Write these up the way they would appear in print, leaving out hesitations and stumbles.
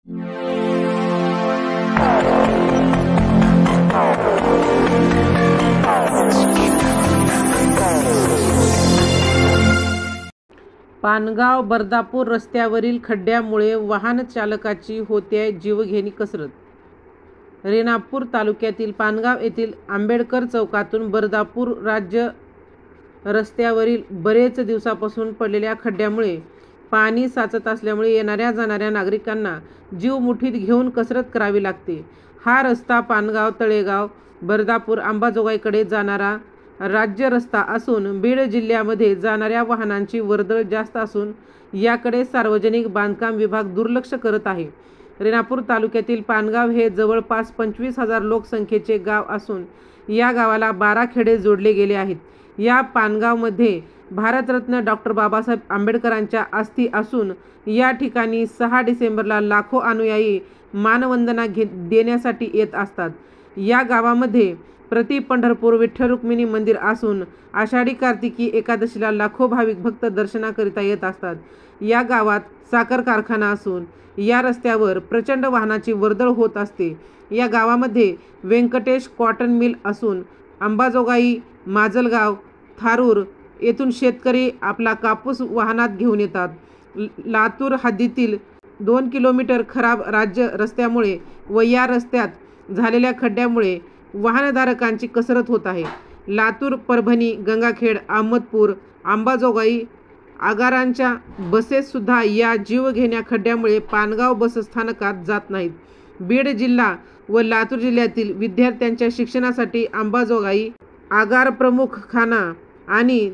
पानगाव बर्दापूर रस्त्यावरील खड्ड्यामुळे वाहन चालकाची होतेय जीवघेणी कसरत. रेणापूर तालुक्यातील पानगाव येथील आंबेडकर चौकातून बर्दापूर राज्य रस्त्यावरील बरेच दिवसापासून पडलेल्या खड्ड्यामुळे पाणी साचत असल्यामुळे येणाऱ्या जाणाऱ्या नागरिकांना जीव मुठीत घेऊन कसरत करावी लागते. हा रस्ता पानगाव, तळेगाव, बर्दापूर, अंबाजोगाईकडे जाणारा राज्य रस्ता असून बीड जिल्ह्यामध्ये जाणाऱ्या वाहनांची वर्दळ जास्त असून याकडे सार्वजनिक बांधकाम विभाग दुर्लक्ष करत आहे. रेणापूर तालुक्यातील पानगाव हे जवळपास 25,000 लोकसंख्येचे गाव असून या गावाला 12 खेडे जोडले गेले आहेत. या पानगावमध्ये भारतरत्न डॉ. बाबासाहेब आंबेडकरांच्या अस्थी असून या ठिकाणी 6 डिसेंबरला लाखो अनुयायी मानवंदना देण्यासाठी येत असतात. या गावामध्ये प्रति पंढरपूर विठ्ठल रुक्मिणी मंदिर असून आषाढी कार्तिकी एकादशीला लाखो भाविक भक्त दर्शनाकरिता येत असतात. या गावात साखर कारखाना असून या रस्त्यावर प्रचंड वाहनाची वर्दळ होत असते. या गावामध्ये व्यंकटेश कॉटन मिल असून अंबाजोगाई, माजलगाव, थारूर येथून शेतकरी आपला कापूस वाहनात घेऊन येतात. लातूर हद्दीतील 2 किलोमीटर खराब राज्य रस्त्यामुळे व या रस्त्यात झालेल्या खड्ड्यामुळे वाहनधारकांची कसरत होत आहे. लातूर, परभणी, गंगाखेड, अहमदपूर, अंबाजोगाई आगारांच्या बसेससुद्धा या जीवघेण्या खड्ड्यामुळे पानगाव बसस्थानकात जात नाहीत. बीड जिल्हा व लातूर जिल्ह्यातील विद्यार्थ्यांच्या शिक्षणासाठी अंबाजोगाई आगार प्रमुख खाना आणि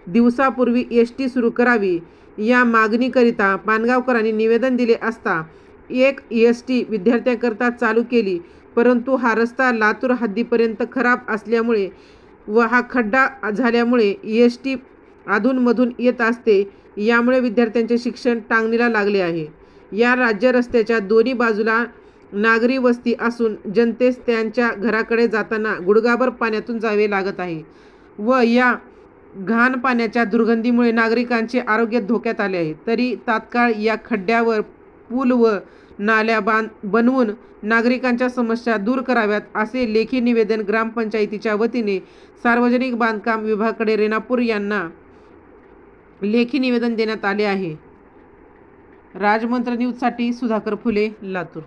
दिवसापूर्वी एसटी सुरू करावी या मागणीकरिता पानगावकरांनी निवेदन दिले असता एक एसटी विद्यार्थ्यांकरता चालू केली, परंतु हा रस्ता लातूर हद्दीपर्यंत खराब असल्यामुळे व हा खड्डा झाल्यामुळे एसटी अधूनमधून येत असते. यामुळे विद्यार्थ्यांचे शिक्षण टांगणीला लागले आहे. या राज्य रस्त्याच्या दोन्ही बाजूला नागरी वस्ती असून जनतेस त्यांच्या घराकडे जाताना गुडघाभर पाण्यातून जावे लागत आहे व या घाण पाण्याच्या दुर्गंधीमुळे नागरिकांचे आरोग्य धोक्यात आले आहे. तरी तात्काळ या खड्ड्यावर पूल व नाल्या बनवून नागरिकांच्या समस्या दूर कराव्यात असे लेखी निवेदन ग्रामपंचायतीच्या वतीने सार्वजनिक बांधकाम विभागाकडे रेणापूर यांना लेखी निवेदन देण्यात आले आहे. राजमंत्र न्यूजसाठी सुधाकर फुले, लातूर.